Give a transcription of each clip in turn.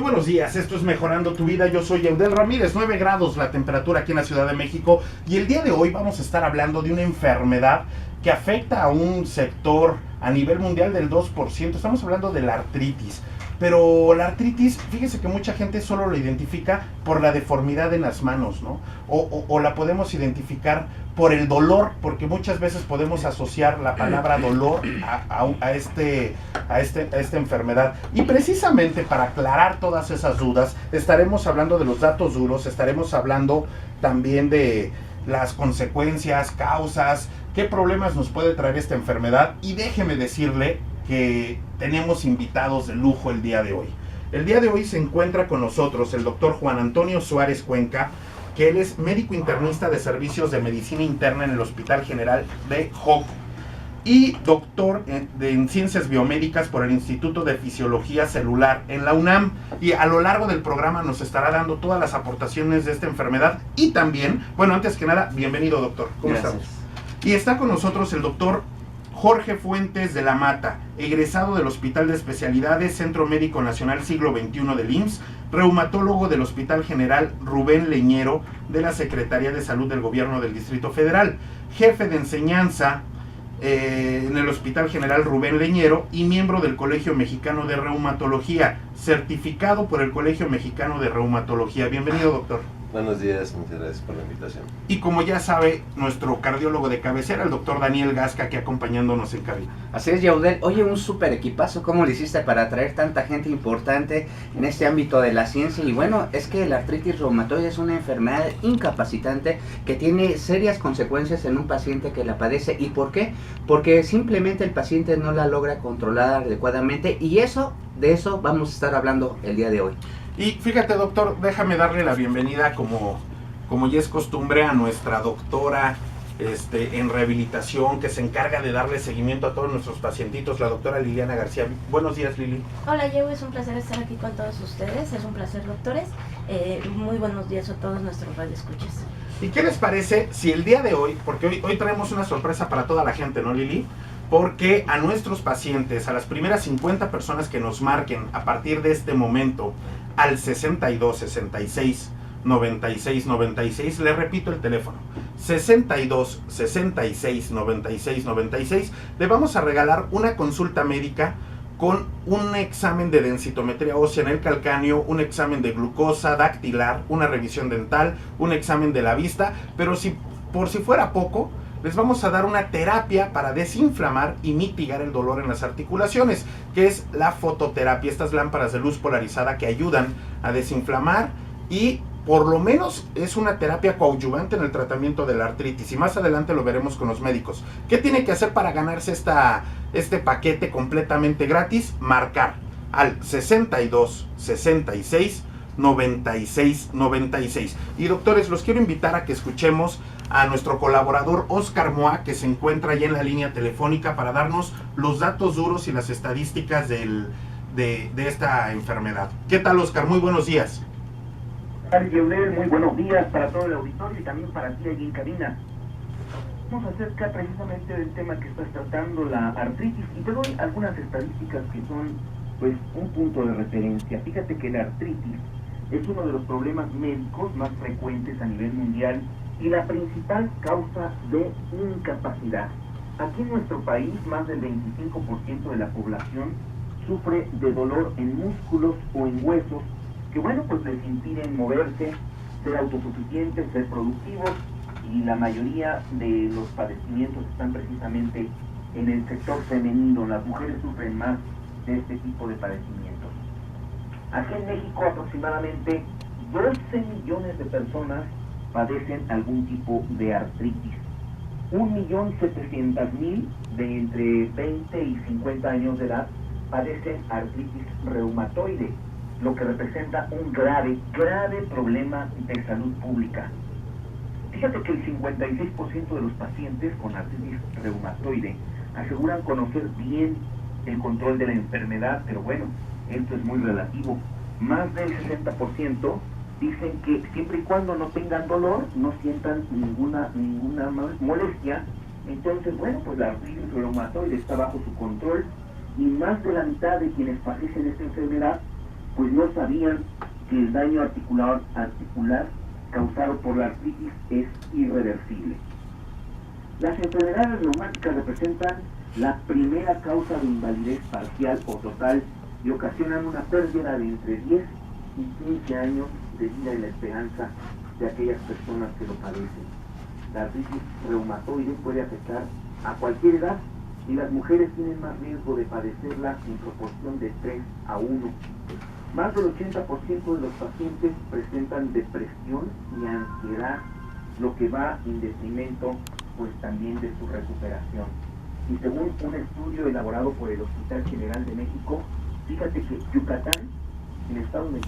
buenos días, esto es Mejorando tu Vida, yo soy Eudel Ramírez, 9 grados la temperatura aquí en la Ciudad de México y el día de hoy vamos a estar hablando de una enfermedad que afecta a un sector a nivel mundial del 2%, estamos hablando de la artritis. Pero la artritis, fíjese que mucha gente solo lo identifica por la deformidad en las manos, ¿no? O la podemos identificar por el dolor, porque muchas veces podemos asociar la palabra dolor a esta enfermedad. Y precisamente para aclarar todas esas dudas, estaremos hablando de los datos duros, estaremos hablando también de las consecuencias, causas, qué problemas nos puede traer esta enfermedad. Y déjeme decirle que tenemos invitados de lujo el día de hoy. El día de hoy se encuentra con nosotros el doctor Juan Antonio Suárez Cuenca, que él es médico internista de servicios de medicina interna en el Hospital General de Joco y doctor en ciencias biomédicas por el Instituto de Fisiología Celular en la UNAM. Y a lo largo del programa nos estará dando todas las aportaciones de esta enfermedad y también, bueno, antes que nada, bienvenido doctor. ¿Cómo estamos? Y está con nosotros el doctor Jorge Fuentes de la Mata, egresado del Hospital de Especialidades Centro Médico Nacional Siglo XXI del IMSS, reumatólogo del Hospital General Rubén Leñero de la Secretaría de Salud del Gobierno del Distrito Federal, jefe de enseñanza en el Hospital General Rubén Leñero y miembro del Colegio Mexicano de Reumatología, certificado por el Colegio Mexicano de Reumatología. Bienvenido, doctor. Buenos días, muchas gracias por la invitación. Y como ya sabe, nuestro cardiólogo de cabecera, el doctor Daniel Gasca, aquí acompañándonos en cabina. Así es, Yaudel. Oye, un súper equipazo, ¿cómo lo hiciste para atraer tanta gente importante en este ámbito de la ciencia? Y bueno, es que la artritis reumatoide es una enfermedad incapacitante que tiene serias consecuencias en un paciente que la padece. ¿Y por qué? Porque simplemente el paciente no la logra controlar adecuadamente y de eso vamos a estar hablando el día de hoy. Y fíjate, doctor, déjame darle la bienvenida como ya es costumbre a nuestra doctora en rehabilitación que se encarga de darle seguimiento a todos nuestros pacientitos, la doctora Liliana García. Buenos días, Lili. Hola, Diego, es un placer estar aquí con todos ustedes, es un placer, doctores. Muy buenos días a todos nuestros radioescuchas. ¿Y qué les parece si el día de hoy, porque hoy traemos una sorpresa para toda la gente, ¿no, Lili? Porque a nuestros pacientes, a las primeras 50 personas que nos marquen a partir de este momento al 62 66 96 96, le repito el teléfono, 62 66 96 96, le vamos a regalar una consulta médica con un examen de densitometría ósea en el calcáneo, un examen de glucosa dactilar, una revisión dental, un examen de la vista, pero por si fuera poco, les vamos a dar una terapia para desinflamar y mitigar el dolor en las articulaciones, que es la fototerapia, estas lámparas de luz polarizada que ayudan a desinflamar y por lo menos es una terapia coadyuvante en el tratamiento de la artritis y más adelante lo veremos con los médicos. ¿Qué tiene que hacer para ganarse este paquete completamente gratis? Marcar al 62 66 96 96. Y doctores, los quiero invitar a que escuchemos a nuestro colaborador Oscar Moa, que se encuentra ya en la línea telefónica para darnos los datos duros y las estadísticas de esta enfermedad. ¿Qué tal, Oscar? Muy buenos días. Muy buenos días para todo el auditorio y también para ti allí en cabina. Vamos acerca precisamente del tema que estás tratando, la artritis, y te doy algunas estadísticas que son pues un punto de referencia. Fíjate que la artritis es uno de los problemas médicos más frecuentes a nivel mundial y la principal causa de incapacidad. Aquí en nuestro país, más del 25% de la población sufre de dolor en músculos o en huesos que, bueno, pues les impiden moverse, ser autosuficientes, ser productivos, y la mayoría de los padecimientos están precisamente en el sector femenino. Las mujeres sufren más de este tipo de padecimientos. Aquí en México aproximadamente 12 millones de personas padecen algún tipo de artritis. 1.700.000 de entre 20 y 50 años de edad padecen artritis reumatoide, lo que representa un grave problema de salud pública. Fíjate que el 56% de los pacientes con artritis reumatoide aseguran conocer bien el control de la enfermedad, pero bueno, esto es muy relativo. Más del 60% dicen que siempre y cuando no tengan dolor, no sientan ninguna molestia, entonces, bueno, pues la artritis reumatoide está bajo su control, y más de la mitad de quienes padecen esta enfermedad pues no sabían que el daño articular causado por la artritis es irreversible. Las enfermedades reumáticas representan la primera causa de invalidez parcial o total y ocasionan una pérdida de entre 10 y 15 años de vida y la esperanza de aquellas personas que lo padecen. La artritis reumatoide puede afectar a cualquier edad y las mujeres tienen más riesgo de padecerla en proporción de 3 a 1. Más del 80% de los pacientes presentan depresión y ansiedad, lo que va en detrimento pues también de su recuperación. Y según un estudio elaborado por el Hospital General de México, fíjate que Yucatán, el estado de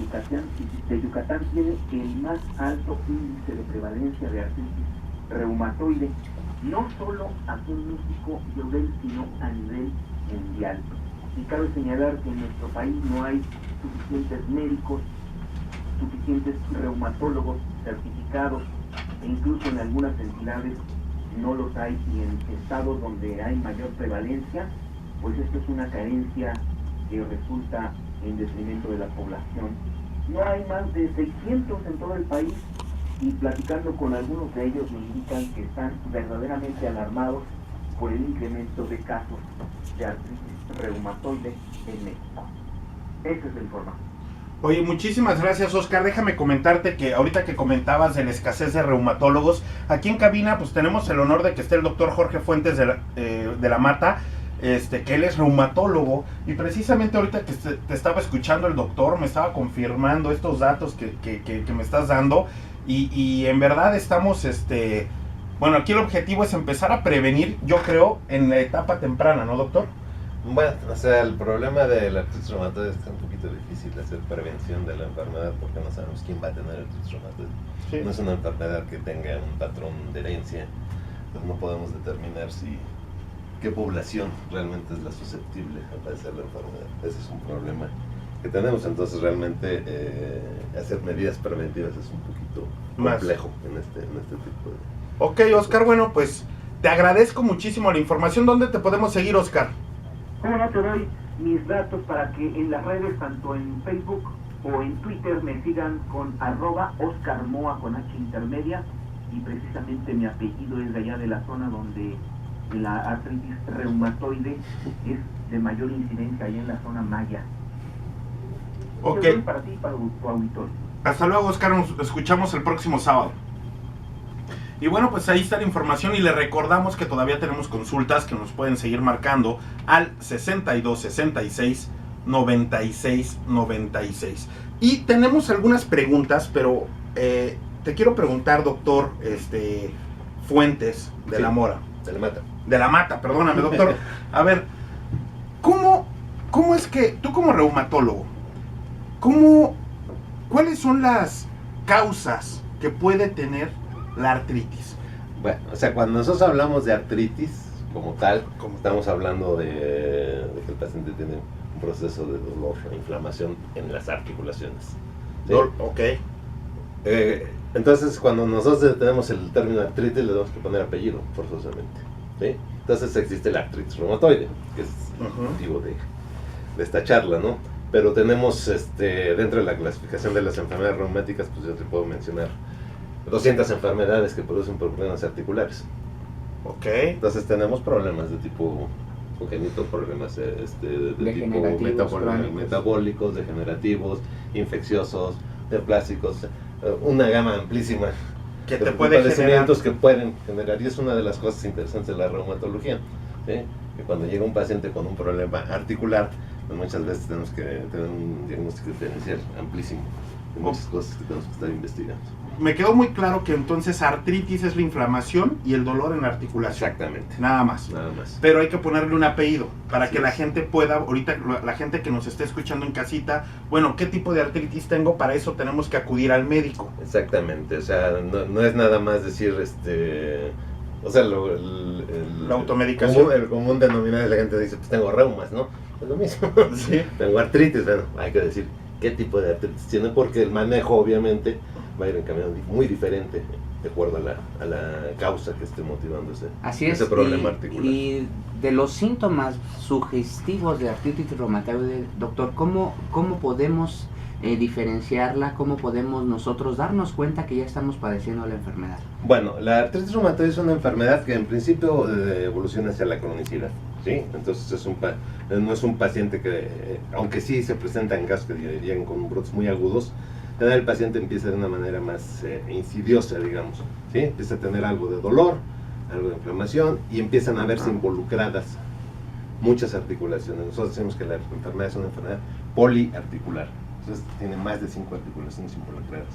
Yucatán tiene el más alto índice de prevalencia de artritis reumatoide, no solo aquí en México, sino a nivel mundial. Y cabe señalar que en nuestro país no hay suficientes médicos, suficientes reumatólogos certificados, e incluso en algunas entidades no los hay, y en estados donde hay mayor prevalencia, pues esto es una carencia que resulta en detrimento de la población. No hay más de 600 en todo el país, y platicando con algunos de ellos me indican que están verdaderamente alarmados por el incremento de casos de artritis reumatoide en México. Esa es la información. Oye, muchísimas gracias, Oscar. Déjame comentarte que ahorita que comentabas de la escasez de reumatólogos, aquí en cabina pues tenemos el honor de que esté el doctor Jorge Fuentes de la Mata, que él es reumatólogo, y precisamente ahorita que te estaba escuchando el doctor, me estaba confirmando estos datos que me estás dando, y en verdad estamos, bueno, aquí el objetivo es empezar a prevenir, yo creo, en la etapa temprana, ¿no, doctor? Bueno, o sea, el problema de la artritis reumatoide es que es un poquito difícil hacer prevención de la enfermedad porque no sabemos quién va a tener artritis reumatoide. Sí. No es una enfermedad que tenga un patrón de herencia, pues no podemos determinar qué población realmente es la susceptible a padecer la enfermedad. Ese es un problema que tenemos, entonces realmente hacer medidas preventivas es un poquito complejo en este tipo de... Ok, Oscar, bueno, pues te agradezco muchísimo la información. ¿Dónde te podemos seguir, Oscar? Cómo no, te doy mis datos para que en las redes, tanto en Facebook o en Twitter, me sigan con @OscarMoa con H intermedia, y precisamente mi apellido es de allá de la zona donde la artritis reumatoide es de mayor incidencia, allá en la zona maya. Ok. Yo doy para ti y para tu auditorio. Hasta luego, Oscar, nos escuchamos el próximo sábado. Y bueno, pues ahí está la información, y le recordamos que todavía tenemos consultas que nos pueden seguir marcando al 62 66 96 96. Y tenemos algunas preguntas, pero te quiero preguntar, doctor Fuentes de la Mora. De la Mata, perdóname, doctor. A ver, ¿cómo es que tú como reumatólogo, cuáles son las causas que puede tener la artritis? Bueno, o sea, cuando nosotros hablamos de artritis como tal, estamos hablando de que el paciente tiene un proceso de dolor e inflamación en las articulaciones. ¿Sí? Ok. Entonces, cuando nosotros tenemos el término artritis, le tenemos que poner apellido, forzosamente. ¿Sí? Entonces existe la artritis reumatoide, que es el motivo de esta charla, ¿no? Pero tenemos, dentro de la clasificación de las enfermedades reumáticas, pues yo te puedo mencionar 200 enfermedades que producen problemas articulares. Ok. Entonces tenemos problemas de tipo congénito, problemas de tipo metabólicos, degenerativos, infecciosos, neoplásicos, una gama amplísima que de te puede padecimientos que pueden generar, y es una de las cosas interesantes de la reumatología, ¿sí? Que cuando llega un paciente con un problema articular, pues muchas veces tenemos que tener un diagnóstico diferencial amplísimo de muchas cosas que tenemos que estar investigando. Me quedó muy claro que entonces artritis es la inflamación y el dolor en la articulación. Exactamente. Nada más. Nada más. Pero hay que ponerle un apellido para Así que la es. gente pueda, ahorita la gente que nos esté escuchando en casita, bueno, ¿qué tipo de artritis tengo? Para eso tenemos que acudir al médico. Exactamente, o sea, no es nada más decir, o sea, La automedicación. El común denominador de la gente dice, pues tengo reumas, ¿no? Es lo mismo. Sí. Tengo artritis, bueno, hay que decir qué tipo de artritis tiene, porque el manejo obviamente va a ir en camino muy diferente de acuerdo a la causa que esté motivando Así ese es, problema articular. Y de los síntomas sugestivos de artritis reumatoide, doctor, ¿cómo podemos diferenciarla? ¿Cómo podemos nosotros darnos cuenta que ya estamos padeciendo la enfermedad? Bueno, la artritis reumatoide es una enfermedad que en principio evoluciona hacia la cronicidad, ¿sí? Entonces no es un paciente que, aunque sí se presenta en casos que llegan con brotes muy agudos, el paciente empieza de una manera más insidiosa, digamos, ¿sí? Empieza a tener algo de dolor, algo de inflamación y empiezan a verse involucradas muchas articulaciones. Nosotros decimos que la enfermedad es una enfermedad poliarticular, entonces tiene más de 5 articulaciones involucradas.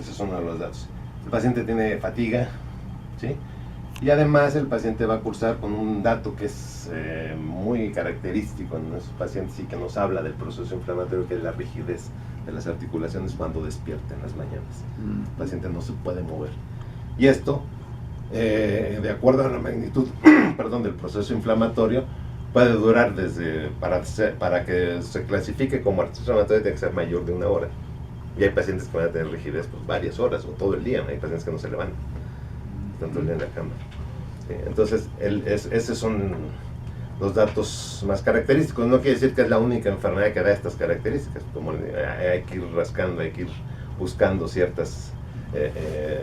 Ese es uno de los datos. El paciente tiene fatiga, ¿sí? Y además el paciente va a cursar con un dato que es muy característico en nuestros pacientes y que nos habla del proceso inflamatorio, que es la rigidez de las articulaciones cuando despierta en las mañanas. El paciente no se puede mover. Y esto, de acuerdo a la magnitud del proceso inflamatorio, puede durar para que se clasifique como artritis reumatoide tiene que ser mayor de 1 hora. Y hay pacientes que van a tener rigidez por varias horas o todo el día. Hay pacientes que no se levantan, están todo el día en la cama. Sí, entonces, esos son los datos más característicos. No quiere decir que es la única enfermedad que da estas características. Como hay que ir rascando, hay que ir buscando ciertos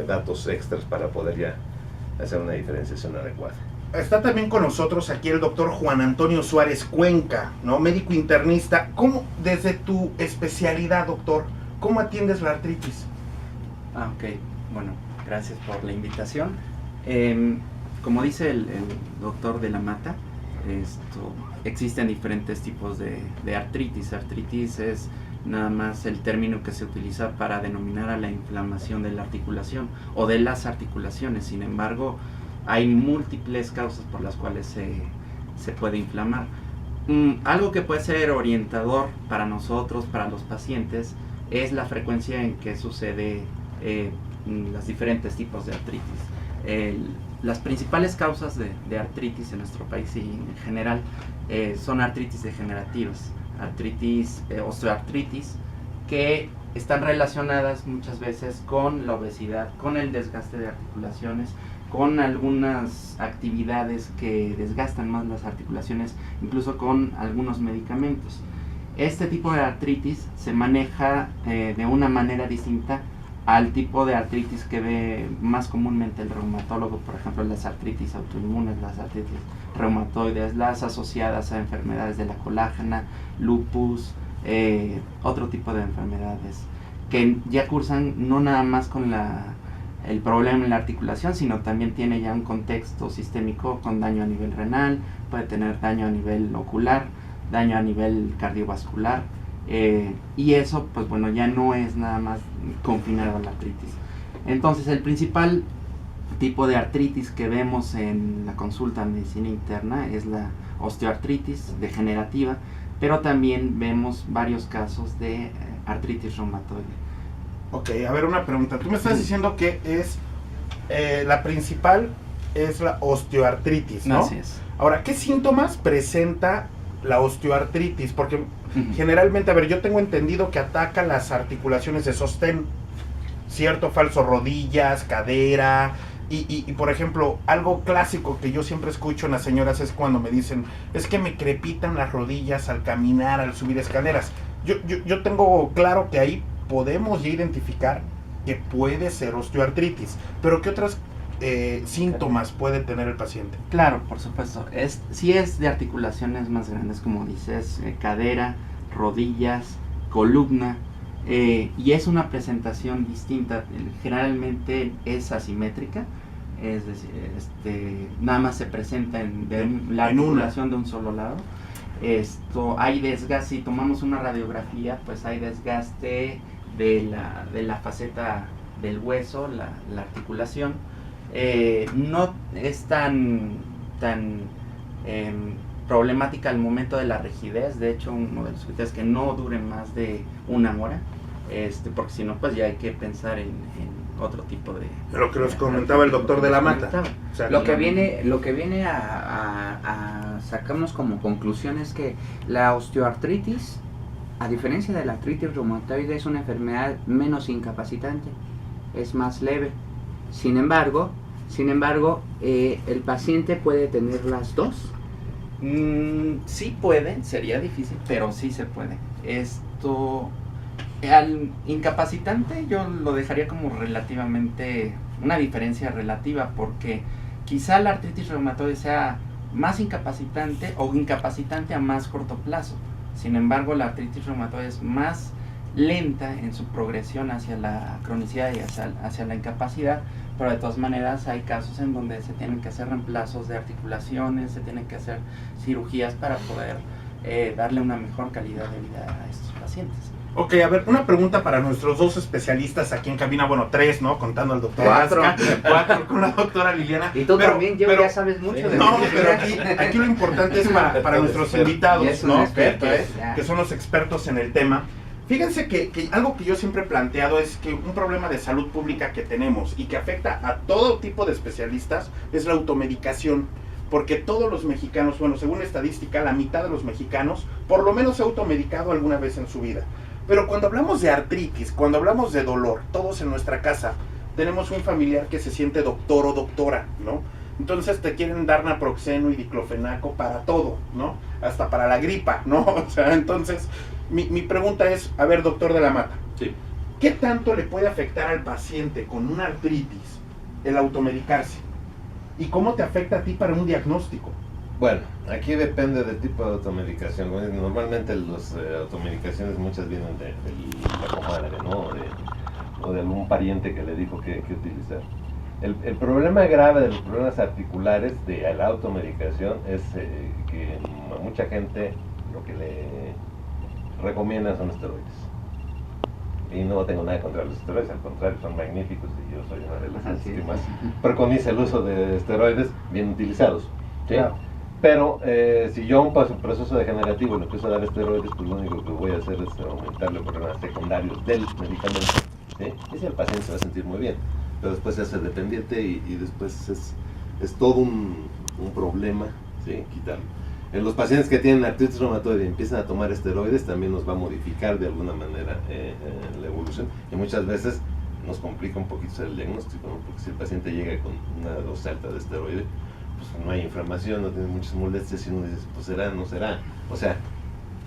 datos extras para poder ya hacer una diferenciación adecuada. Está también con nosotros aquí el doctor Juan Antonio Suárez Cuenca, ¿no? Médico internista. ¿Cómo, desde tu especialidad, doctor, cómo atiendes la artritis? Ok, bueno, gracias por la invitación. Como dice el doctor de la Mata, existen diferentes tipos de artritis. Artritis es nada más el término que se utiliza para denominar a la inflamación de la articulación o de las articulaciones. Sin embargo, hay múltiples causas por las cuales se puede inflamar. Algo que puede ser orientador para nosotros, para los pacientes, es la frecuencia en que sucede los diferentes tipos de artritis. Las principales causas de artritis en nuestro país y en general son artritis degenerativas, osteoartritis, que están relacionadas muchas veces con la obesidad, con el desgaste de articulaciones, con algunas actividades que desgastan más las articulaciones, incluso con algunos medicamentos. Este tipo de artritis se maneja de una manera distinta al tipo de artritis que ve más comúnmente el reumatólogo, por ejemplo las artritis autoinmunes, las artritis reumatoides, las asociadas a enfermedades de la colágena, lupus, otro tipo de enfermedades que ya cursan no nada más con el problema en la articulación, sino también tiene ya un contexto sistémico con daño a nivel renal, puede tener daño a nivel ocular, daño a nivel cardiovascular, y eso pues bueno ya no es nada más confinado a la artritis. Entonces el principal tipo de artritis que vemos en la consulta de medicina interna es la osteoartritis degenerativa, pero también vemos varios casos de artritis reumatoide. Ok, a ver, una pregunta. Tú me estás diciendo que es la principal es la osteoartritis, ¿no? Así es. Ahora, ¿qué síntomas presenta la osteoartritis? Porque generalmente, a ver, yo tengo entendido que ataca las articulaciones de sostén, ¿cierto? Falso, rodillas, cadera, y por ejemplo, algo clásico que yo siempre escucho en las señoras es cuando me dicen, es que me crepitan las rodillas al caminar, al subir escaleras. Yo tengo claro que ahí podemos ya identificar que puede ser osteoartritis, pero ¿qué otros síntomas puede tener el paciente? Claro, por supuesto. Si es de articulaciones más grandes, como dices, cadera, rodillas, columna, y es una presentación distinta. Generalmente es asimétrica, es decir, nada más se presenta la articulación de un solo lado. Hay desgaste. Si tomamos una radiografía, pues hay desgaste de la faceta del hueso, la articulación. No es tan problemática al momento de la rigidez. De hecho, uno de los criterios es que no dure más de 1 hora, porque si no, pues ya hay que pensar en otro tipo de... Lo que nos comentaba el doctor de la Mata. O sea, lo que viene a sacarnos como conclusión es que la osteoartritis, a diferencia de la artritis reumatoide, es una enfermedad menos incapacitante, es más leve. Sin embargo, el paciente puede tener las dos. Sí puede, sería difícil, pero sí se puede. Esto, al incapacitante yo lo dejaría como relativamente, una diferencia relativa, porque quizá la artritis reumatoide sea más incapacitante o incapacitante a más corto plazo. Sin embargo, la artritis reumatoide es más lenta en su progresión hacia la cronicidad y hacia la incapacidad, pero de todas maneras hay casos en donde se tienen que hacer reemplazos de articulaciones, se tienen que hacer cirugías para poder darle una mejor calidad de vida a estos pacientes. Ok, a ver, una pregunta para nuestros dos especialistas aquí en cabina, bueno, 3, ¿no? Contando al doctor 4. Gasca, 4 con la doctora Liliana. Y tú también, Diego, ya sabes mucho de No, medicina. pero aquí lo importante es para nuestros invitados, ¿no? Experto, Que son los expertos en el tema. Fíjense que algo que yo siempre he planteado es que un problema de salud pública que tenemos y que afecta a todo tipo de especialistas es la automedicación. Porque todos los mexicanos, bueno, según la estadística, la mitad de los mexicanos por lo menos se ha automedicado alguna vez en su vida. Pero cuando hablamos de artritis, cuando hablamos de dolor, todos en nuestra casa tenemos un familiar que se siente doctor o doctora, ¿no? Entonces te quieren dar naproxeno y diclofenaco para todo, ¿no? Hasta para la gripa, ¿no? O sea, entonces mi pregunta es, a ver, doctor de la Mata, Sí. ¿qué tanto le puede afectar al paciente con una artritis el automedicarse? ¿Y cómo te afecta a ti para un diagnóstico? Bueno, aquí depende del tipo de automedicación. Normalmente las automedicaciones muchas vienen de la comadre, ¿no? O de algún pariente que le dijo que utilizar. El problema grave de los problemas articulares de la automedicación es que a mucha gente lo que le recomiendan son esteroides. Y no tengo nada contra los esteroides, al contrario, son magníficos y yo soy una de las que más preconiza el uso de esteroides bien utilizados. ¿Sí? Claro. Pero si yo a un proceso degenerativo le empiezo a dar esteroides, pues lo único que voy a hacer es aumentarle problemas secundarios del medicamento. ¿Sí? Y si el paciente se va a sentir muy bien, pero después se hace dependiente y después es todo un problema, ¿sí? Quitarlo. En los pacientes que tienen artritis reumatoide y empiezan a tomar esteroides, también nos va a modificar de alguna manera la evolución, y muchas veces nos complica un poquito el diagnóstico, ¿no? Porque si el paciente llega con una dosis alta de esteroide, pues no hay inflamación, no tiene muchas molestias, y uno dice, pues será, no será. O sea,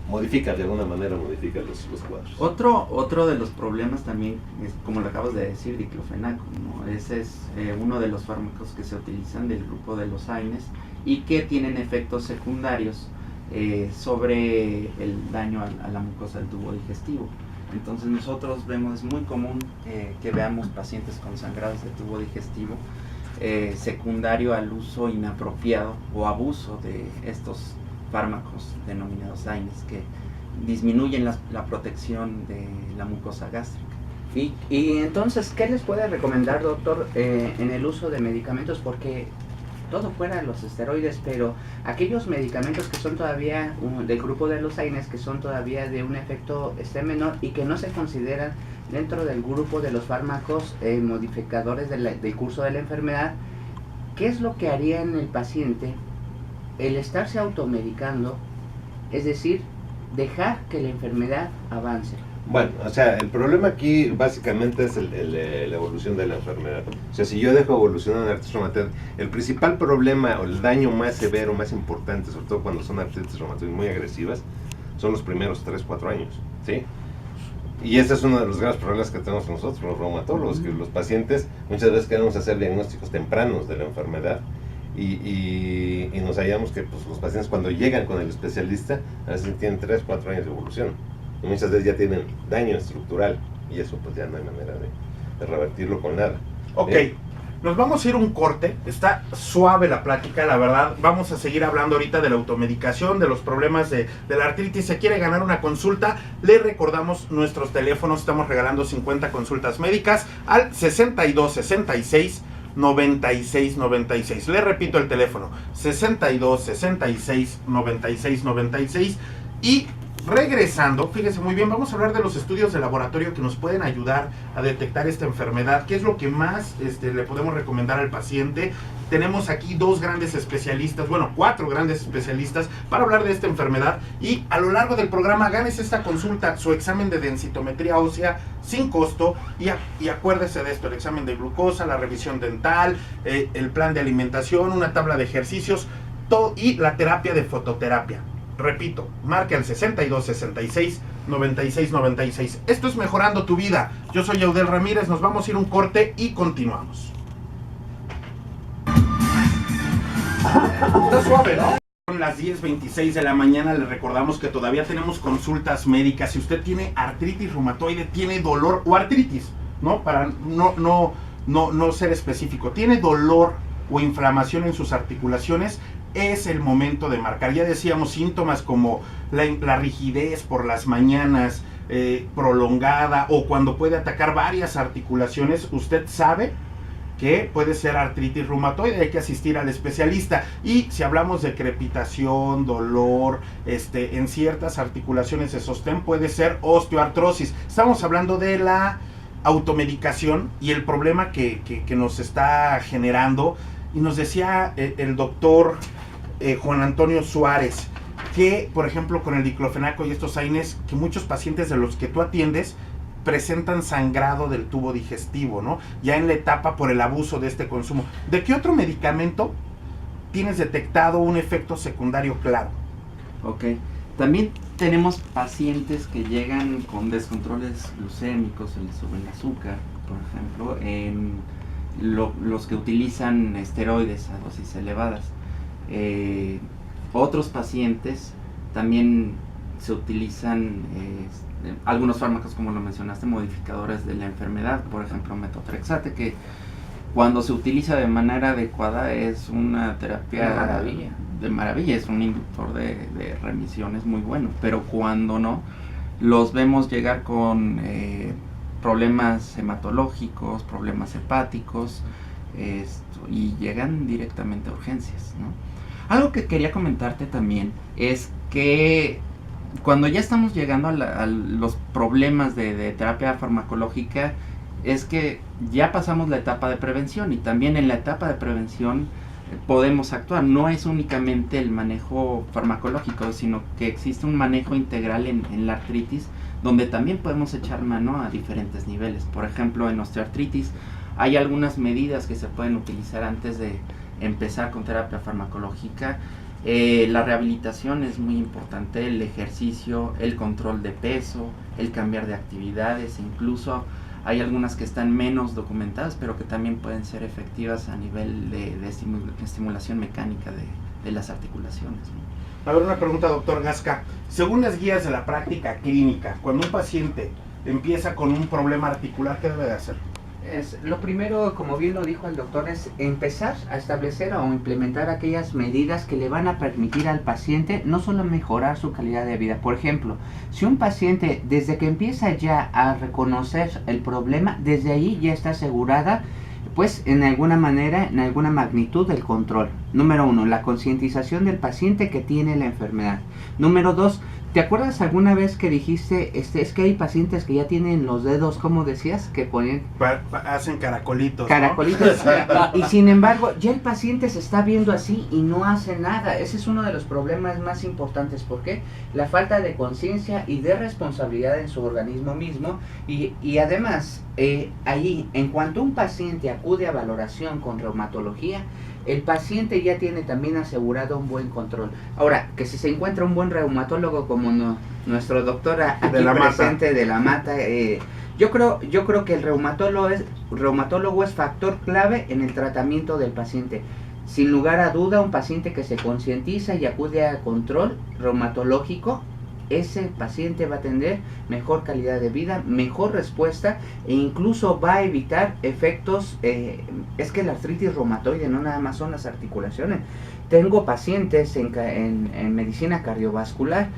modifica de alguna manera, modifica los cuadros. Otro de los problemas también, es, como lo acabas de decir, diclofenaco, ¿no? Ese es uno de los fármacos que se utilizan del grupo de los AINES y que tienen efectos secundarios sobre el daño a la mucosa del tubo digestivo. Entonces nosotros vemos, es muy común que veamos pacientes con sangrados de tubo digestivo secundario al uso inapropiado o abuso de estos fármacos denominados AINES que disminuyen la protección de la mucosa gástrica. Y entonces, ¿qué les puede recomendar, doctor, en el uso de medicamentos? Porque todo fuera los esteroides, pero aquellos medicamentos que son todavía del grupo de los AINES, que son todavía de un efecto menor y que no se consideran dentro del grupo de los fármacos modificadores del curso de la enfermedad, ¿qué es lo que haría en el paciente el estarse automedicando? Es decir, dejar que la enfermedad avance. Bueno, o sea, el problema aquí básicamente es la evolución de la enfermedad. O sea, si yo dejo evolucionar la artritis reumatoide, el principal problema o el daño más severo, más importante, sobre todo cuando son artritis reumatoides muy agresivas, son los primeros 3-4 años, ¿sí? Y ese es uno de los graves problemas que tenemos nosotros, los reumatólogos, que los pacientes muchas veces queremos hacer diagnósticos tempranos de la enfermedad y nos hallamos que pues, los pacientes cuando llegan con el especialista a veces tienen 3-4 años de evolución. Y muchas veces ya tienen daño estructural y eso pues ya no hay manera de revertirlo con nada. Ok, nos vamos a ir un corte, está suave la plática, la verdad, vamos a seguir hablando ahorita de la automedicación, de los problemas de la artritis. Se quiere ganar una consulta, le recordamos nuestros teléfonos, estamos regalando 50 consultas médicas al 6266 9696. Le repito el teléfono, 6266 9696 y Regresando, fíjese muy bien, vamos a hablar de los estudios de laboratorio que nos pueden ayudar a detectar esta enfermedad, qué es lo que más le podemos recomendar al paciente. Tenemos aquí 2 grandes especialistas, bueno, 4 grandes especialistas para hablar de esta enfermedad, y a lo largo del programa ganes esta consulta, su examen de densitometría ósea sin costo, y acuérdese de esto: el examen de glucosa, la revisión dental, el plan de alimentación, una tabla de ejercicios, todo, y la terapia de fototerapia. Repito, marca el 62 66 96 96. Esto es Mejorando tu Vida. Yo soy Eudel Ramírez, nos vamos a ir un corte y continuamos. Está suave, ¿no? Son las 10:26 de la mañana. Les recordamos que todavía tenemos consultas médicas. Si usted tiene artritis reumatoide, tiene dolor, o artritis, ¿no? Para no ser específico, tiene dolor o inflamación en sus articulaciones, es el momento de marcar. Ya decíamos, síntomas como la rigidez por las mañanas prolongada, o cuando puede atacar varias articulaciones, usted sabe que puede ser artritis reumatoide, hay que asistir al especialista. Y si hablamos de crepitación, dolor, en ciertas articulaciones de sostén, puede ser osteoartrosis. Estamos hablando de la automedicación y el problema que nos está generando. Y nos decía el doctor Juan Antonio Suárez que, por ejemplo, con el diclofenaco y estos AINES, que muchos pacientes de los que tú atiendes presentan sangrado del tubo digestivo, ¿no? Ya en la etapa por el abuso de este consumo. ¿De qué otro medicamento tienes detectado un efecto secundario claro? Ok, también tenemos pacientes que llegan con descontroles glucémicos, se les sube el azúcar, por ejemplo, los que utilizan esteroides a dosis elevadas. Otros pacientes también se utilizan algunos fármacos, como lo mencionaste, modificadores de la enfermedad, por ejemplo metotrexate, que cuando se utiliza de manera adecuada es una terapia de maravilla, es un inductor de remisiones muy bueno, pero cuando no, los vemos llegar con problemas hematológicos, problemas hepáticos, y llegan directamente a urgencias, ¿no? Algo que quería comentarte también es que cuando ya estamos llegando a los problemas de terapia farmacológica, es que ya pasamos la etapa de prevención, y también en la etapa de prevención podemos actuar. No es únicamente el manejo farmacológico, sino que existe un manejo integral en la artritis, donde también podemos echar mano a diferentes niveles. Por ejemplo, en osteoartritis hay algunas medidas que se pueden utilizar antes de empezar con terapia farmacológica. La rehabilitación es muy importante, el ejercicio, el control de peso, el cambiar de actividades. Incluso hay algunas que están menos documentadas, pero que también pueden ser efectivas a nivel de estimulación mecánica de las articulaciones, ¿no? A ver, una pregunta, doctor Gasca. Según las guías de la práctica clínica, cuando un paciente empieza con un problema articular, ¿qué debe de hacer? Lo primero, como bien lo dijo el doctor, es empezar a establecer o implementar aquellas medidas que le van a permitir al paciente no solo mejorar su calidad de vida. Por ejemplo, si un paciente desde que empieza ya a reconocer el problema, desde ahí ya está asegurada, pues en alguna manera, en alguna magnitud, el control. Número 1, la concientización del paciente que tiene la enfermedad. Número 2, ¿te acuerdas alguna vez que dijiste, es que hay pacientes que ya tienen los dedos, ¿cómo decías? Que ponen... Hacen caracolitos, Caracolitos. ¿no? y sin embargo, ya el paciente se está viendo así y no hace nada. Ese es uno de los problemas más importantes. ¿Por qué? La falta de conciencia y de responsabilidad en su organismo mismo. Y además, ahí, en cuanto un paciente acude a valoración con reumatología, el paciente ya tiene también asegurado un buen control. Ahora, que si se encuentra un buen reumatólogo como nuestro doctor aquí presente de la Mata, yo creo que el reumatólogo es factor clave en el tratamiento del paciente. Sin lugar a duda, un paciente que se concientiza y acude a control reumatológico, ese paciente va a tener mejor calidad de vida, mejor respuesta, e incluso va a evitar efectos. Es que la artritis reumatoide no nada más son las articulaciones. Tengo pacientes en medicina cardiovascular,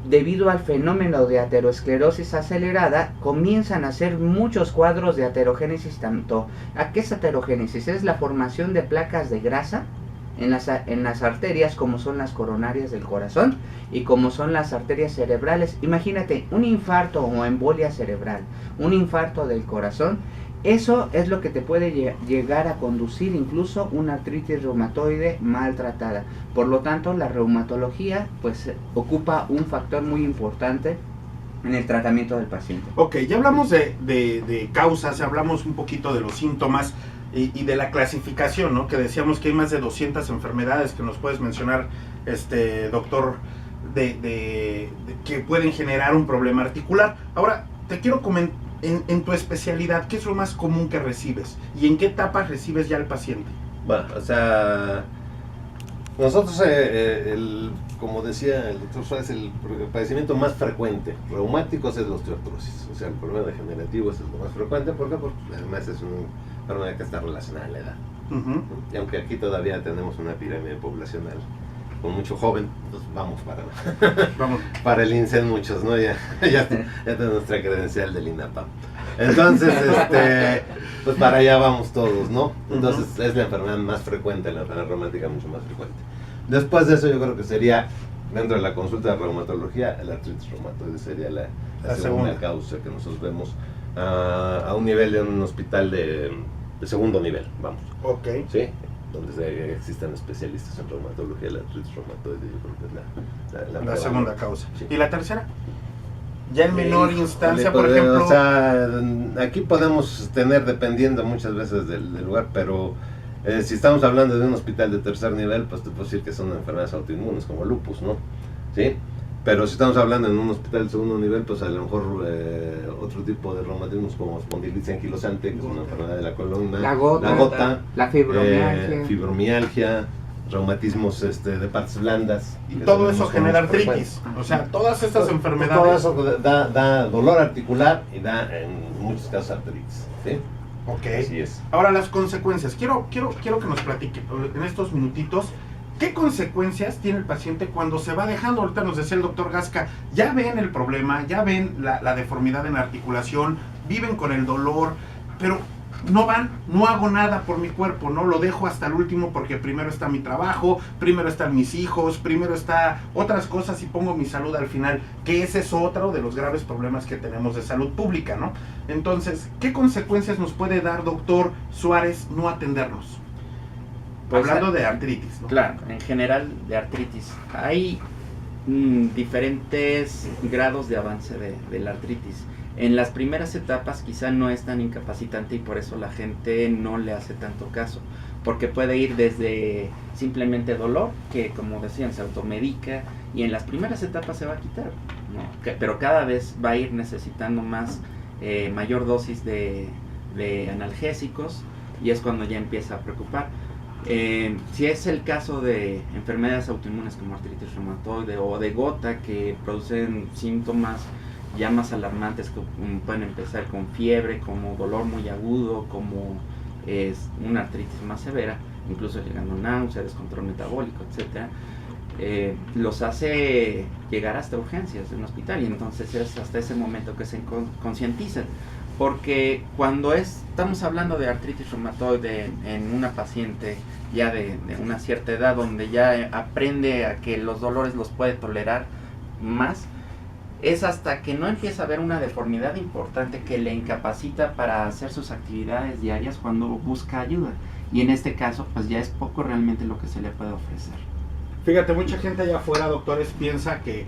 debido al fenómeno de aterosclerosis acelerada, comienzan a hacer muchos cuadros de aterogénesis. ¿A qué es aterogénesis? Es la formación de placas de grasa en las arterias como son las coronarias del corazón y como son las arterias cerebrales. Imagínate, un infarto o embolia cerebral, un infarto del corazón, eso es lo que te puede llegar a conducir incluso una artritis reumatoide maltratada. Por lo tanto, la reumatología pues ocupa un factor muy importante en el tratamiento del paciente. Ok, ya hablamos de causas, ya hablamos un poquito de los síntomas y de la clasificación, ¿no? Que decíamos que hay más de 200 enfermedades que nos puedes mencionar, doctor, que pueden generar un problema articular. Ahora, te quiero comentar, en tu especialidad, ¿qué es lo más común que recibes? ¿Y en qué etapas recibes ya al paciente? Bueno, o sea, nosotros, como decía el doctor Suárez, el padecimiento más frecuente reumáticos es la osteoartrosis. O sea, el problema degenerativo es lo más frecuente. ¿Por qué? Porque además es una enfermedad que está relacionada a la edad. Y aunque aquí todavía tenemos una pirámide poblacional con mucho joven, pues vamos para el INSEN muchos, ¿no? Ya tenemos nuestra credencial del INAPAM. Entonces, pues para allá vamos todos, ¿no? Entonces es la enfermedad más frecuente, la enfermedad reumática mucho más frecuente. Después de eso yo creo que sería, dentro de la consulta de reumatología, la artritis reumatoide sería la segunda causa que nosotros vemos a un nivel de un hospital de segundo nivel, vamos. Ok. ¿Sí? Donde existan especialistas en reumatología, la artritis reumatoide, yo creo que es la segunda causa. Sí. ¿Y la tercera? Ya en menor instancia, por ejemplo. O sea, aquí podemos tener, dependiendo muchas veces del lugar, pero si estamos hablando de un hospital de tercer nivel, pues te puedo decir que son enfermedades autoinmunes como lupus, ¿no? ¿Sí? Pero si estamos hablando en un hospital de segundo nivel, pues a lo mejor otro tipo de reumatismos como espondilitis anquilosante, que es una enfermedad de la columna, La gota, la fibromialgia, fibromialgia, reumatismos de partes blandas. Y todo eso genera artritis. O sea, todas estas enfermedades. Todo eso da dolor articular y da en muchos casos artritis. ¿Sí? Ok. Así es. Ahora las consecuencias. Quiero que nos platique en estos minutitos. ¿Qué consecuencias tiene el paciente cuando se va dejando? Ahorita nos decía el doctor Gasca, ya ven el problema, ya ven la deformidad en la articulación, viven con el dolor, pero no hago nada por mi cuerpo, no lo dejo hasta el último porque primero está mi trabajo, primero están mis hijos, primero está otras cosas y pongo mi salud al final, que ese es otro de los graves problemas que tenemos de salud pública, ¿no? Entonces, ¿qué consecuencias nos puede dar, doctor Suárez, no atendernos? Pues, hablando de artritis, ¿no? Claro, en general de artritis. Hay diferentes grados de avance de la artritis. En las primeras etapas quizá no es tan incapacitante y por eso la gente no le hace tanto caso. Porque puede ir desde simplemente dolor, que como decían se automedica y en las primeras etapas se va a quitar, ¿no? Pero cada vez va a ir necesitando mayor dosis de analgésicos y es cuando ya empieza a preocupar. Si es el caso de enfermedades autoinmunes como artritis reumatoide o de gota que producen síntomas ya más alarmantes que pueden empezar con fiebre, como dolor muy agudo, como es una artritis más severa, incluso llegando a náusea, descontrol metabólico, etcétera, los hace llegar hasta urgencias de un hospital y entonces es hasta ese momento que se concientizan. Porque cuando estamos hablando de artritis reumatoide en una paciente ya de una cierta edad, donde ya aprende a que los dolores los puede tolerar más, es hasta que no empieza a haber una deformidad importante que le incapacita para hacer sus actividades diarias cuando busca ayuda. Y en este caso, pues ya es poco realmente lo que se le puede ofrecer. Fíjate, mucha gente allá afuera, doctores, piensa que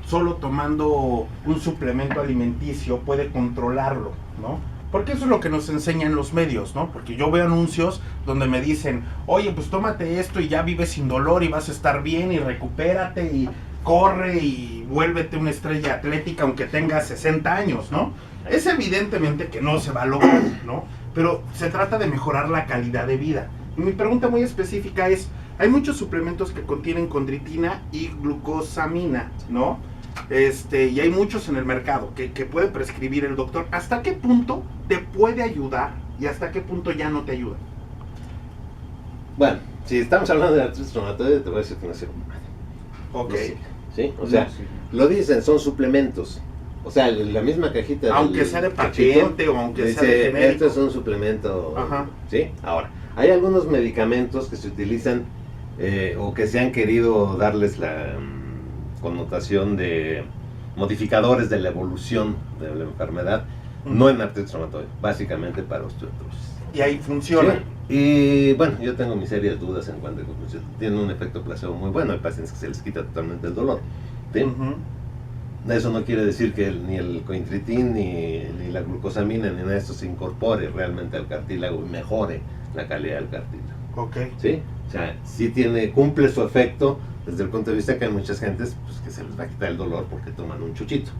solo tomando un suplemento alimenticio puede controlarlo, ¿no? Porque eso es lo que nos enseñan los medios, ¿no? Porque yo veo anuncios donde me dicen, oye, pues tómate esto y ya vives sin dolor y vas a estar bien y recupérate y corre y vuélvete una estrella atlética aunque tengas 60 años, ¿no? Es evidentemente que no se va a lograr, ¿no? Pero se trata de mejorar la calidad de vida. Y mi pregunta muy específica es, hay muchos suplementos que contienen condritina y glucosamina, ¿no? Y hay muchos en el mercado que puede prescribir el doctor. ¿Hasta qué punto te puede ayudar y hasta qué punto ya no te ayuda? Bueno, si estamos hablando de artritis reumatoide, te voy a decir que no sirve nada. Ok. No sirve, ¿sí? O sea, lo dicen, son suplementos. O sea, la misma cajita. Aunque sea de patente o aunque sea de genérico. Esto es un suplemento. Ajá. ¿Sí? Ahora, hay algunos medicamentos que se utilizan o que se han querido darles la connotación de modificadores de la evolución de la enfermedad, no en artritis reumatoide, básicamente para osteoartrosis. Y ahí funciona. Sí. Y bueno, yo tengo mis serias dudas en cuanto a que tiene un efecto placebo muy bueno. Hay pacientes que se les quita totalmente el dolor, ¿sí? Eso no quiere decir que ni el cointritin, ni la glucosamina, ni nada de esto se incorpore realmente al cartílago y mejore la calidad del cartílago. Ok. ¿Sí? O sea, sí cumple su efecto desde el punto de vista que hay muchas gentes pues, que se les va a quitar el dolor porque toman un chuchito.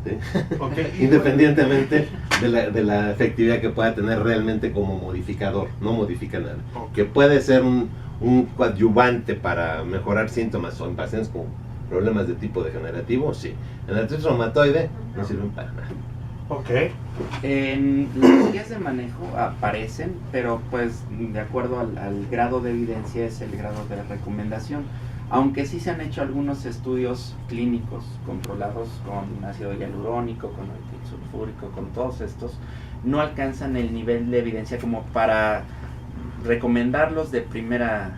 ¿Sí? Okay. Independientemente de la efectividad que pueda tener realmente como modificador, no modifica nada. Okay. Que puede ser un coadyuvante para mejorar síntomas o en pacientes con problemas de tipo degenerativo, sí. En la artritis reumatoide no sirven para nada. Ok. En las guías de manejo aparecen, pero pues de acuerdo al grado de evidencia es el grado de recomendación. Aunque sí se han hecho algunos estudios clínicos controlados con ácido hialurónico, con ácido sulfúrico, con todos estos, no alcanzan el nivel de evidencia como para recomendarlos de primera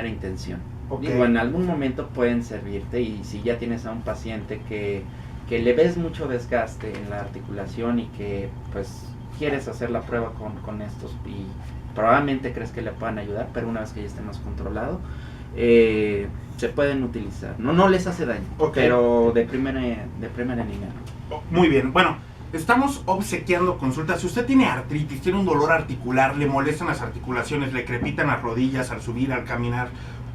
intención. Okay. Digo, en algún momento pueden servirte, y si ya tienes a un paciente que le ves mucho desgaste en la articulación y que pues quieres hacer la prueba con estos y probablemente crees que le puedan ayudar, pero una vez que ya esté más controlado, se pueden utilizar. No les hace daño, okay, pero de primera línea. Muy bien, bueno, estamos obsequiando consultas. Si usted tiene artritis, tiene un dolor articular, le molestan las articulaciones, le crepitan las rodillas al subir, al caminar,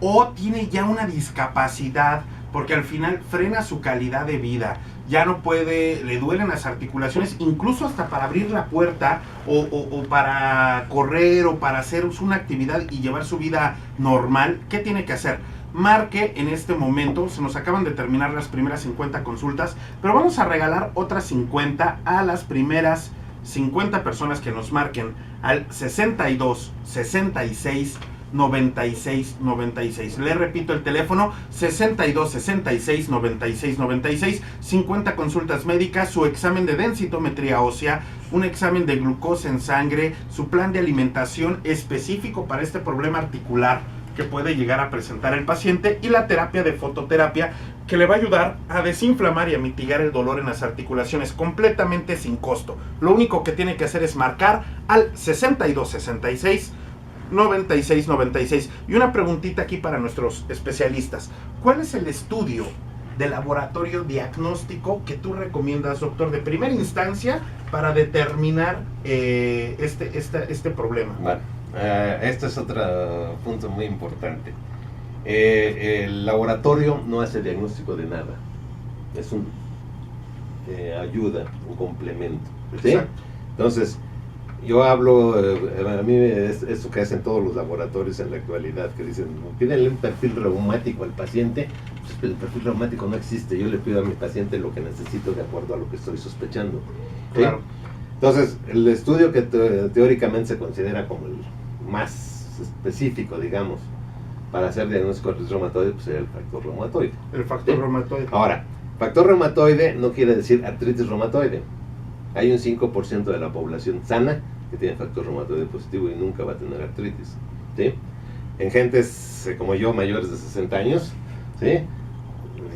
o tiene ya una discapacidad porque al final frena su calidad de vida, ya no puede, le duelen las articulaciones, incluso hasta para abrir la puerta o para correr o para hacer una actividad y llevar su vida normal, ¿qué tiene que hacer? Marque en este momento, se nos acaban de terminar las primeras 50 consultas, pero vamos a regalar otras 50 a las primeras 50 personas que nos marquen al 62 66 96 96. Le repito el teléfono: 62 66 96 96. 50 consultas médicas, su examen de densitometría ósea, un examen de glucosa en sangre, su plan de alimentación específico para este problema articular que puede llegar a presentar el paciente, y la terapia de fototerapia que le va a ayudar a desinflamar y a mitigar el dolor en las articulaciones completamente sin costo. Lo único que tiene que hacer es marcar al 62 66 96 96. Y una preguntita aquí para nuestros especialistas: ¿cuál es el estudio de laboratorio diagnóstico que tú recomiendas, doctor, de primera instancia para determinar este problema? Bueno, este es otro punto muy importante. El laboratorio no hace diagnóstico de nada, es un ayuda, un complemento, ¿sí? Exacto. Entonces, yo hablo, a mí es eso que hacen todos los laboratorios en la actualidad, que dicen, pídenle un perfil reumático al paciente. Pues el perfil reumático no existe, yo le pido a mi paciente lo que necesito de acuerdo a lo que estoy sospechando, ¿sí? Claro. Entonces, el estudio que teóricamente se considera como el más específico, digamos, para hacer diagnóstico de artritis reumatoide, pues sería el factor reumatoide. El factor reumatoide. Ahora, factor reumatoide no quiere decir artritis reumatoide. Hay un 5% de la población sana que tiene factor reumatoide positivo y nunca va a tener artritis, ¿sí? En gentes como yo, mayores de 60 años, ¿sí?,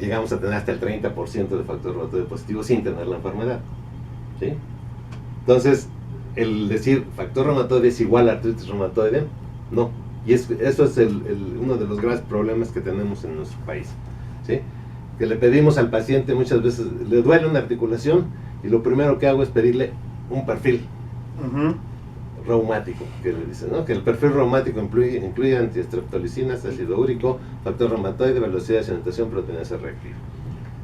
llegamos a tener hasta el 30% de factor reumatoide positivo sin tener la enfermedad, ¿sí? Entonces, el decir factor reumatoide es igual a artritis reumatoide, no. Y eso es uno de los graves problemas que tenemos en nuestro país, ¿sí? Que le pedimos al paciente, muchas veces le duele una articulación y lo primero que hago es pedirle un perfil reumático, que le dicen, ¿no? Que el perfil reumático incluye antiestreptolicinas, ácido úrico, factor reumatoide, velocidad de sedimentación, proteínas reactiva,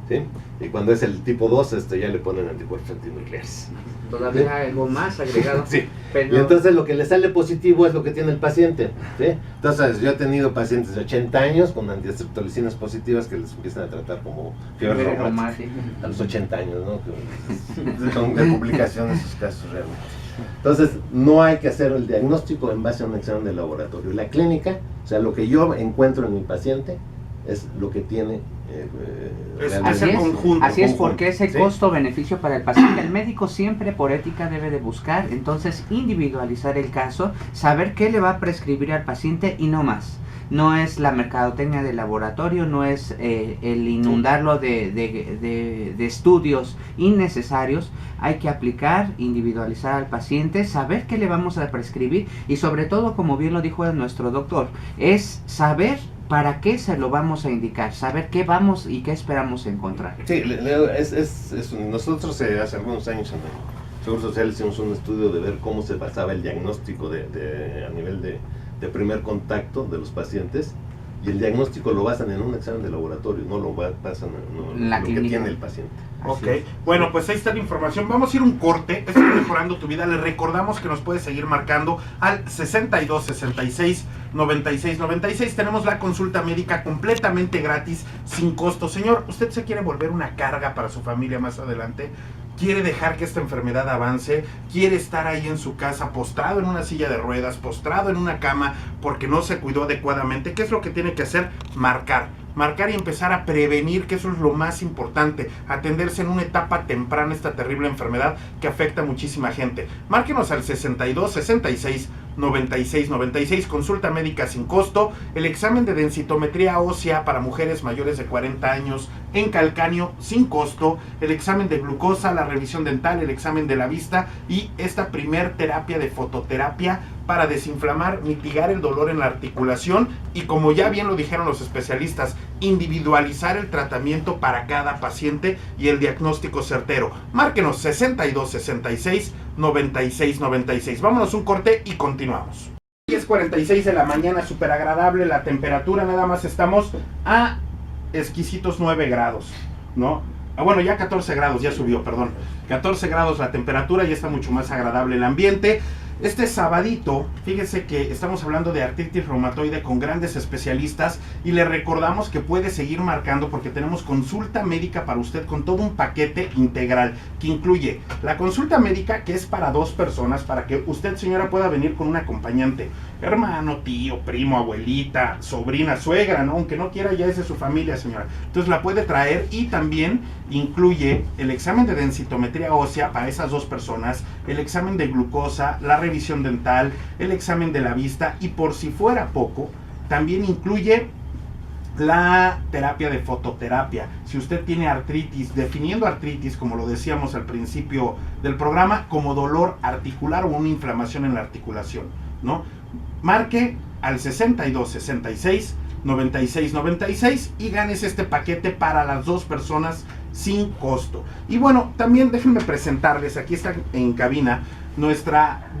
¿sí? Y cuando es el tipo 2, ya le ponen anticuerpos antinucleares. Todavía ¿sí? Algo más agregado. Sí. Pero... Y entonces lo que le sale positivo es lo que tiene el paciente, ¿sí? Entonces yo he tenido pacientes de 80 años con antiestreptolicinas positivas que les empiezan a tratar como fiebre reumática a los 80 años, ¿no? Son de publicación de esos casos realmente. Entonces no hay que hacer el diagnóstico en base a un examen de laboratorio. La clínica, o sea, lo que yo encuentro en mi paciente es lo que tiene así es, porque ese costo-beneficio para el paciente, el médico siempre por ética debe de buscar entonces individualizar el caso, saber qué le va a prescribir al paciente y no más. no es la mercadotecnia del laboratorio, no es el inundarlo de estudios innecesarios. Hay que aplicar, individualizar al paciente, saber qué le vamos a prescribir y sobre todo, como bien lo dijo nuestro doctor, es saber para qué se lo vamos a indicar, saber qué vamos y qué esperamos encontrar. Sí, nosotros hace algunos años en el Seguro Social hicimos un estudio de ver cómo se basaba el diagnóstico a nivel de primer contacto de los pacientes, y el diagnóstico lo basan en un examen de laboratorio, no lo basan en lo que tiene el paciente. Ok, bueno, pues ahí está la información. Vamos a ir un corte. Esto es Mejorando tu Vida. Les recordamos que nos puede seguir marcando al 62 66 96 96. Tenemos la consulta médica completamente gratis, sin costo. Señor, ¿usted se quiere volver una carga para su familia más adelante? ¿Quiere dejar que esta enfermedad avance? ¿Quiere estar ahí en su casa postrado en una silla de ruedas, postrado en una cama porque no se cuidó adecuadamente? ¿Qué es lo que tiene que hacer? Marcar y empezar a prevenir, que eso es lo más importante, atenderse en una etapa temprana esta terrible enfermedad que afecta a muchísima gente. Márquenos al 62 66 96 96, consulta médica sin costo, el examen de densitometría ósea para mujeres mayores de 40 años en calcáneo sin costo, el examen de glucosa, la revisión dental, el examen de la vista y esta primer terapia de fototerapia para desinflamar, mitigar el dolor en la articulación y, como ya bien lo dijeron los especialistas, individualizar el tratamiento para cada paciente y el diagnóstico certero. Márquenos 62 66 96 96. Vámonos un corte y continuamos. 10:46 de la mañana, súper agradable la temperatura, nada más estamos a exquisitos 9 grados, ¿no? Bueno, ya 14 grados, ya subió, perdón. 14 grados la temperatura, ya está mucho más agradable el ambiente. Este sabadito, fíjese que estamos hablando de artritis reumatoide con grandes especialistas y le recordamos que puede seguir marcando porque tenemos consulta médica para usted con todo un paquete integral que incluye la consulta médica, que es para 2 personas, para que usted, señora, pueda venir con un acompañante, hermano, tío, primo, abuelita, sobrina, suegra, ¿no? Aunque no quiera, ya es de su familia, señora. Entonces la puede traer y también incluye el examen de densitometría ósea para esas 2 personas, el examen de glucosa, la revisión dental, el examen de la vista y, por si fuera poco, también incluye la terapia de fototerapia. Si usted tiene artritis, definiendo artritis, como lo decíamos al principio del programa, como dolor articular o una inflamación en la articulación, ¿no? Marque al 62 66 96 96 y ganes este paquete para las 2 personas sin costo. Y bueno, también déjenme presentarles, aquí está en cabina nuestra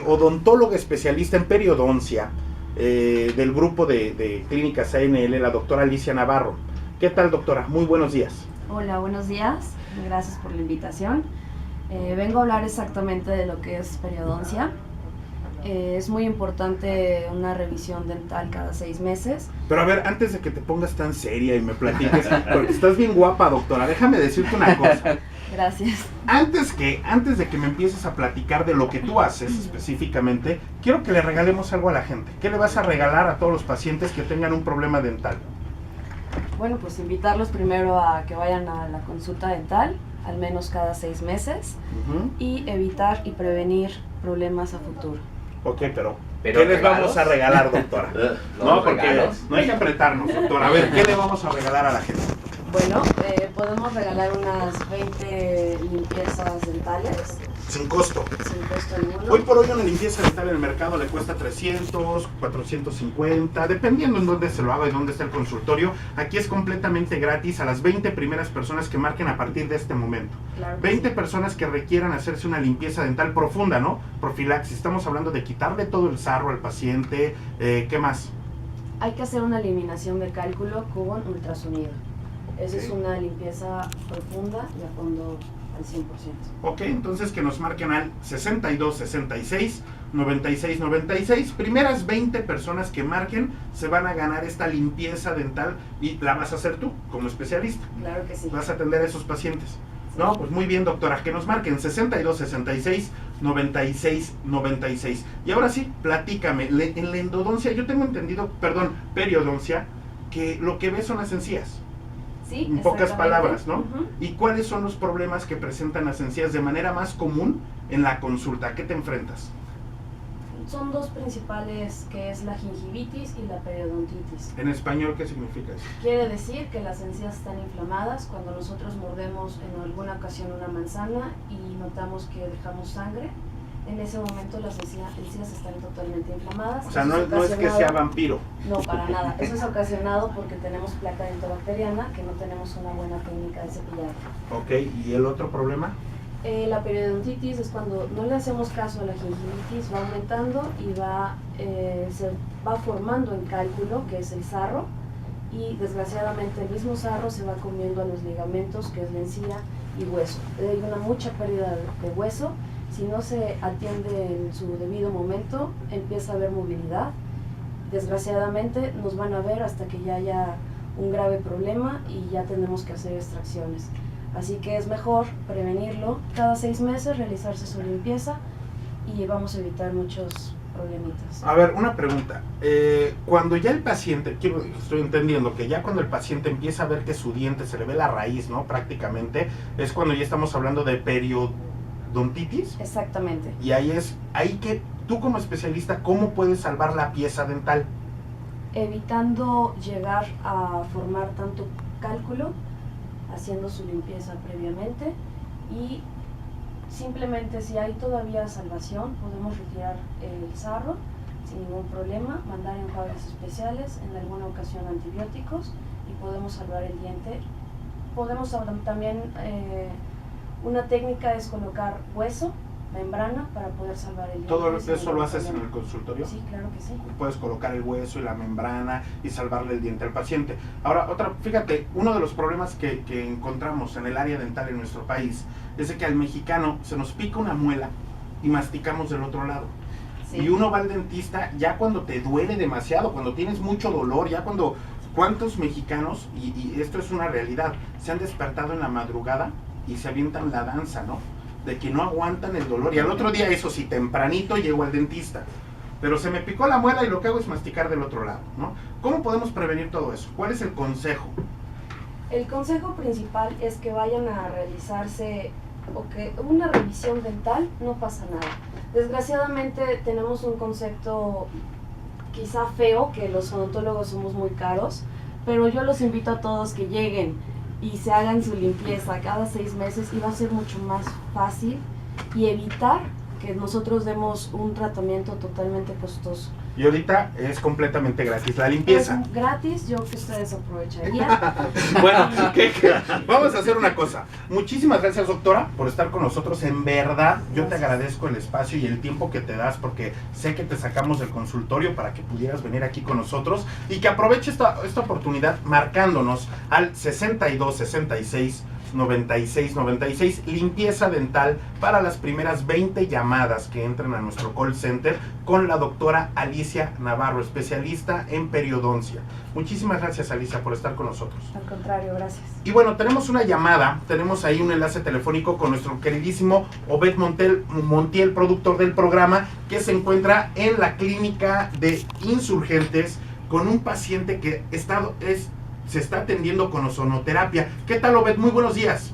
odontóloga especialista en periodoncia del grupo de clínicas ANL, la doctora Alicia Navarro. ¿Qué tal, doctora? Muy buenos días. Hola, buenos días. Gracias por la invitación. Vengo a hablar exactamente de lo que es periodoncia. Es muy importante una revisión dental cada 6 meses. Pero a ver, antes de que te pongas tan seria y me platiques, porque estás bien guapa, doctora, déjame decirte una cosa. Gracias. Antes de que me empieces a platicar de lo que tú haces específicamente, quiero que le regalemos algo a la gente. ¿Qué le vas a regalar a todos los pacientes que tengan un problema dental? Bueno, pues invitarlos primero a que vayan a la consulta dental, al menos cada 6 meses, y evitar y prevenir problemas a futuro. Ok, pero ¿qué les vamos a regalar, doctora? No, porque no hay que apretarnos, doctora. A ver, ¿qué le vamos a regalar a la gente? Bueno, podemos regalar unas 20 limpiezas dentales. Sin costo. Sin costo ninguno. Hoy por hoy una limpieza dental en el mercado le cuesta 300, 450, dependiendo en dónde se lo haga y dónde está el consultorio. Aquí es completamente gratis a las 20 primeras personas que marquen a partir de este momento. Claro, 20 sí. personas que requieran hacerse una limpieza dental profunda, ¿no? Profilaxis. Estamos hablando de quitarle todo el sarro al paciente. ¿Qué más? Hay que hacer una eliminación de cálculo con ultrasonido. Esa es una limpieza profunda y a fondo al 100%. Ok, entonces que nos marquen al 62 66 96 96. Primeras 20 personas que marquen se van a ganar esta limpieza dental y la vas a hacer tú como especialista. Claro que sí. Vas a atender a esos pacientes. Sí. No, pues muy bien, doctora, que nos marquen 62 66 96 96. Y ahora sí, platícame, en la endodoncia, yo tengo entendido, periodoncia, que lo que ves son las encías. Sí, En pocas exactamente. palabras, ¿no? Ujú. ¿Y cuáles son los problemas que presentan las encías de manera más común en la consulta? ¿A qué te enfrentas? Son dos principales, que es la gingivitis y la periodontitis. En español, ¿qué significa eso? Quiere decir que las encías están inflamadas cuando nosotros mordemos en alguna ocasión una manzana y notamos que dejamos sangre. En ese momento las encías están totalmente inflamadas. O sea, Eso no es que sea vampiro. No, para nada. Eso es ocasionado porque tenemos placa dentobacteriana, que no tenemos una buena técnica de cepillado. Ok, ¿y el otro problema? La periodontitis es cuando no le hacemos caso a la gingivitis, va aumentando y se va formando en cálculo, que es el sarro, y desgraciadamente el mismo sarro se va comiendo a los ligamentos, que es la encía y hueso. Hay mucha pérdida de hueso. Si no se atiende en su debido momento, empieza a haber movilidad. Desgraciadamente nos van a ver hasta que ya haya un grave problema y ya tenemos que hacer extracciones. Así que es mejor prevenirlo, cada 6 meses realizarse su limpieza y vamos a evitar muchos problemitas. A ver, una pregunta. Cuando ya el paciente, estoy entendiendo que ya cuando el paciente empieza a ver que su diente se le ve la raíz, ¿no? Prácticamente, es cuando ya estamos hablando de periodontitis. Exactamente. Y ahí que tú como especialista, ¿cómo puedes salvar la pieza dental? Evitando llegar a formar tanto cálculo, haciendo su limpieza previamente y simplemente si hay todavía salvación podemos retirar el sarro sin ningún problema, mandar enjuagues especiales, en alguna ocasión antibióticos y podemos salvar el diente. Podemos también, una técnica es colocar hueso, membrana para poder salvar el diente. ¿Todo eso lo haces en el consultorio? Sí, claro que sí. Puedes colocar el hueso y la membrana y salvarle el diente al paciente. Ahora, fíjate, uno de los problemas que encontramos en el área dental en nuestro país es de que al mexicano se nos pica una muela y masticamos del otro lado. Sí. Y uno va al dentista ya cuando te duele demasiado, cuando tienes mucho dolor, ya cuando... ¿Cuántos mexicanos, y esto es una realidad, se han despertado en la madrugada y se avientan la danza, ¿no? De que no aguantan el dolor. Y al otro día, eso sí, tempranito llego al dentista. Pero se me picó la muela y lo que hago es masticar del otro lado, ¿no? ¿Cómo podemos prevenir todo eso? ¿Cuál es el consejo? El consejo principal es que vayan a realizarse una revisión dental, no pasa nada. Desgraciadamente tenemos un concepto quizá feo, que los odontólogos somos muy caros, pero yo los invito a todos que lleguen y se hagan su limpieza cada 6 meses y va a ser mucho más fácil y evitar que nosotros demos un tratamiento totalmente costoso. Y ahorita es completamente gratis la limpieza. Es gratis, yo que ustedes aprovecharían. Bueno, vamos a hacer una cosa. Muchísimas gracias, doctora, por estar con nosotros. En verdad, yo te agradezco el espacio y el tiempo que te das, porque sé que te sacamos del consultorio para que pudieras venir aquí con nosotros y que aproveche esta oportunidad marcándonos al 6266 9696, limpieza dental para las primeras 20 llamadas que entren a nuestro call center con la doctora Alicia Navarro, especialista en periodoncia. Muchísimas gracias, Alicia, por estar con nosotros. Al contrario, gracias. Y bueno, tenemos una llamada, tenemos ahí un enlace telefónico con nuestro queridísimo Obed Montiel, productor del programa, que se encuentra en la clínica de Insurgentes con un paciente que se está atendiendo con ozonoterapia. ¿Qué tal, Obed? Muy buenos días.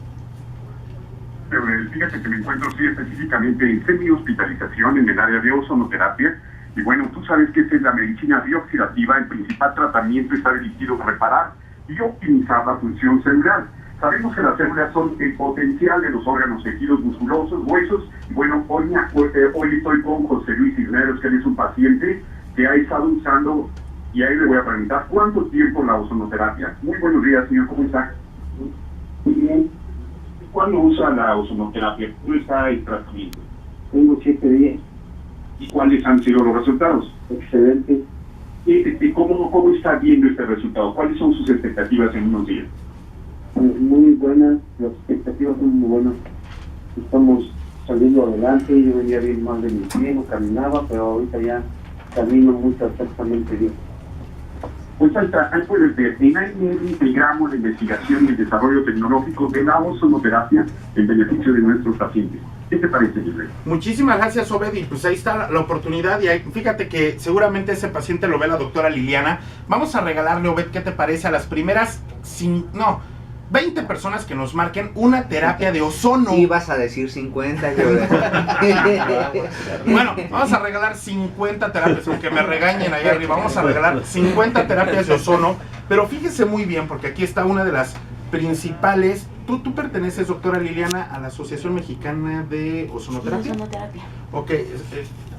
Fíjate que me encuentro específicamente en semi-hospitalización en el área de ozonoterapia. Y bueno, tú sabes que esta es la medicina bioxidativa. El principal tratamiento está dirigido a reparar y optimizar la función celular. Sabemos que las células son el potencial de los órganos, tejidos musculosos, huesos. Y bueno, hoy estoy con José Luis Cisneros, que él es un paciente que ha estado usando. Y ahí le voy a preguntar, ¿cuánto tiempo la ozonoterapia? Muy buenos días, señor, ¿cómo está? Muy bien. ¿Cuándo usa la ozonoterapia? ¿Cómo está el tratamiento? Tengo 7 días. ¿Y cuáles han sido los resultados? Excelente. ¿Cómo está viendo este resultado? ¿Cuáles son sus expectativas en unos días? Muy buenas, las expectativas son muy buenas. Estamos saliendo adelante, yo venía bien mal de mi pie, no caminaba, pero ahorita ya camino muy perfectamente bien. Pues ahí puedes ver, en AIMED integramos la investigación y el desarrollo tecnológico de la ozonoterapia en beneficio de nuestros pacientes. ¿Qué te parece, Gilbert? Muchísimas gracias, Obed, y pues ahí está la oportunidad, y fíjate que seguramente ese paciente lo ve la doctora Liliana. Vamos a regalarle, Obed, ¿qué te parece? A las primeras, 20 personas que nos marquen una terapia de ozono. Ibas a decir 50, yo. Bueno, vamos a regalar 50 terapias, aunque me regañen allá arriba, vamos a regalar 50 terapias de ozono, pero fíjese muy bien, porque aquí está una de las principales. Tú perteneces, doctora Liliana, a la Asociación Mexicana de Ozonoterapia. Ozonoterapia. Ok,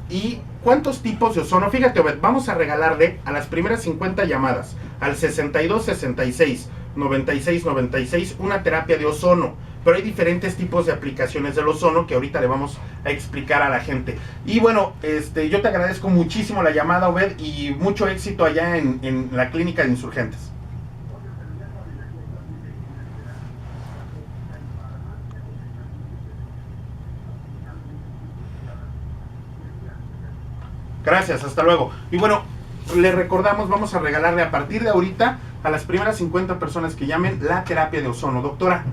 ¿y cuántos tipos de ozono? Fíjate, Obed, vamos a regalarle a las primeras 50 llamadas, al 6266 9696, una terapia de ozono. Pero hay diferentes tipos de aplicaciones del ozono que ahorita le vamos a explicar a la gente. Y bueno, yo te agradezco muchísimo la llamada, Obed, y mucho éxito allá en la clínica de Insurgentes. Gracias, hasta luego. Y bueno, le recordamos, vamos a regalarle a partir de ahorita a las primeras 50 personas que llamen la terapia de ozono. Doctora,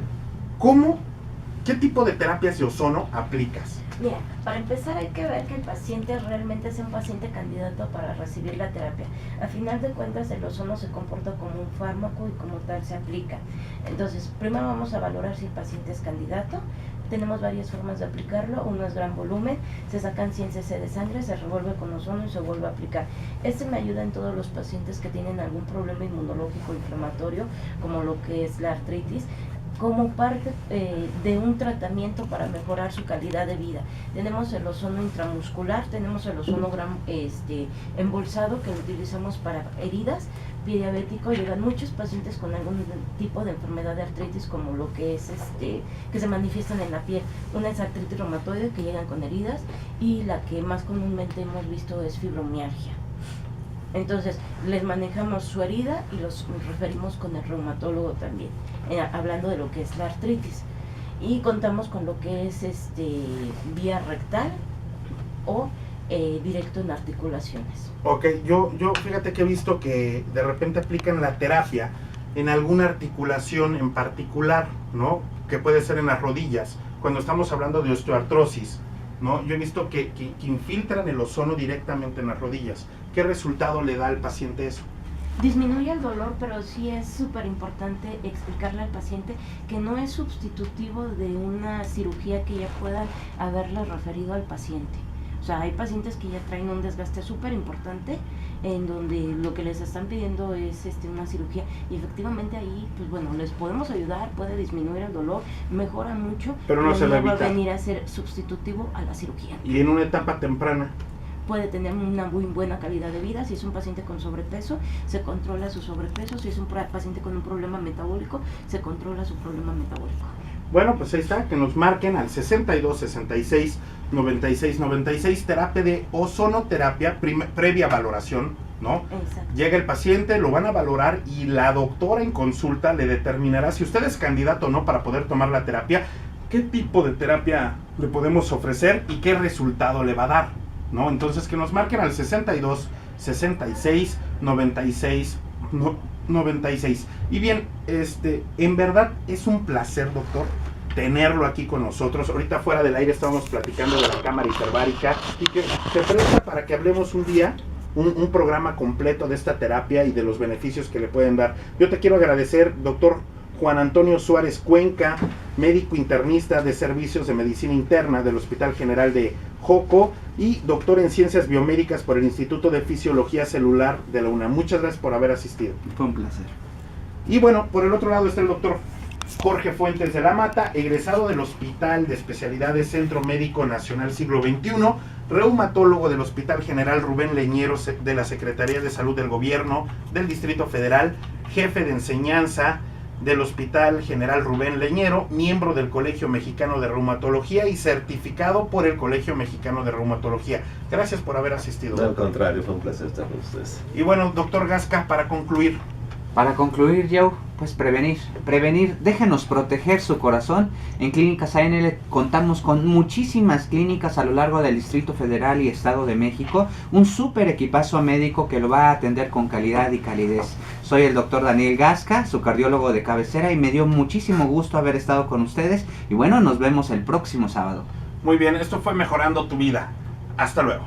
¿qué tipo de terapias de ozono aplicas? Mira, para empezar hay que ver que el paciente realmente sea un paciente candidato para recibir la terapia. A final de cuentas, el ozono se comporta como un fármaco y como tal se aplica. Entonces, primero vamos a valorar si el paciente es candidato. Tenemos varias formas de aplicarlo. Uno es gran volumen, se sacan 100 cc de sangre, se revuelve con ozono y se vuelve a aplicar. Me ayuda en todos los pacientes que tienen algún problema inmunológico inflamatorio, como lo que es la artritis, como parte de un tratamiento para mejorar su calidad de vida. Tenemos el ozono intramuscular, tenemos el ozono embolsado, que lo utilizamos para heridas, pie diabético. Llegan muchos pacientes con algún tipo de enfermedad de artritis, como lo que es que se manifiestan en la piel. Una es artritis reumatoide, que llegan con heridas, y la que más comúnmente hemos visto es fibromialgia. Entonces, les manejamos su herida y los referimos con el reumatólogo también, hablando de lo que es la artritis. Y contamos con lo que es vía rectal o directo en articulaciones. Ok, yo fíjate que he visto que de repente aplican la terapia en alguna articulación en particular, ¿no? Que puede ser en las rodillas, cuando estamos hablando de osteoartrosis, ¿no? Yo he visto que infiltran el ozono directamente en las rodillas. ¿Qué resultado le da al paciente eso? Disminuye el dolor, pero sí es súper importante explicarle al paciente que no es sustitutivo de una cirugía que ya pueda haberle referido al paciente. O sea, hay pacientes que ya traen un desgaste súper importante, en donde lo que les están pidiendo es una cirugía, y efectivamente ahí, pues bueno, les podemos ayudar, puede disminuir el dolor, mejora mucho, pero no se le va evita. a venir a ser sustitutivo a la cirugía. Y en una etapa temprana puede tener una muy buena calidad de vida. Si es un paciente con sobrepeso, se controla su sobrepeso. Si es un paciente con un problema metabólico, se controla su problema metabólico. Bueno, pues ahí está, que nos marquen al 62 66 96 96, terapia de ozonoterapia, previa valoración, ¿no? Exacto. Llega el paciente, lo van a valorar y la doctora en consulta le determinará si usted es candidato o no para poder tomar la terapia, qué tipo de terapia le podemos ofrecer y qué resultado le va a dar, ¿no? Entonces que nos marquen al 62 66 96 96. Y bien, en verdad es un placer, doctor, tenerlo aquí con nosotros. Ahorita fuera del aire estábamos platicando de la cámara hiperbárica y que se presta para que hablemos un día, un programa completo de esta terapia y de los beneficios que le pueden dar. Yo te quiero agradecer, doctor Juan Antonio Suárez Cuenca, médico internista de servicios de medicina interna del Hospital General de Joco y doctor en ciencias biomédicas por el Instituto de Fisiología Celular de la UNAM. Muchas gracias por haber asistido. Fue un placer. Y bueno, por el otro lado está el doctor Jorge Fuentes de la Mata, egresado del Hospital de Especialidades Centro Médico Nacional Siglo XXI, reumatólogo del Hospital General Rubén Leñero de la Secretaría de Salud del Gobierno del Distrito Federal, jefe de enseñanza del Hospital General Rubén Leñero, miembro del Colegio Mexicano de Reumatología y certificado por el Colegio Mexicano de Reumatología. Gracias por haber asistido. No, al contrario, fue un placer estar con ustedes. Y bueno, doctor Gasca, para concluir. Para concluir, Joe, pues prevenir, déjenos proteger su corazón. En Clínicas ANL contamos con muchísimas clínicas a lo largo del Distrito Federal y Estado de México, un súper equipazo médico que lo va a atender con calidad y calidez. Soy el doctor Daniel Gasca, su cardiólogo de cabecera, y me dio muchísimo gusto haber estado con ustedes, y bueno, nos vemos el próximo sábado. Muy bien, esto fue Mejorando tu Vida. Hasta luego.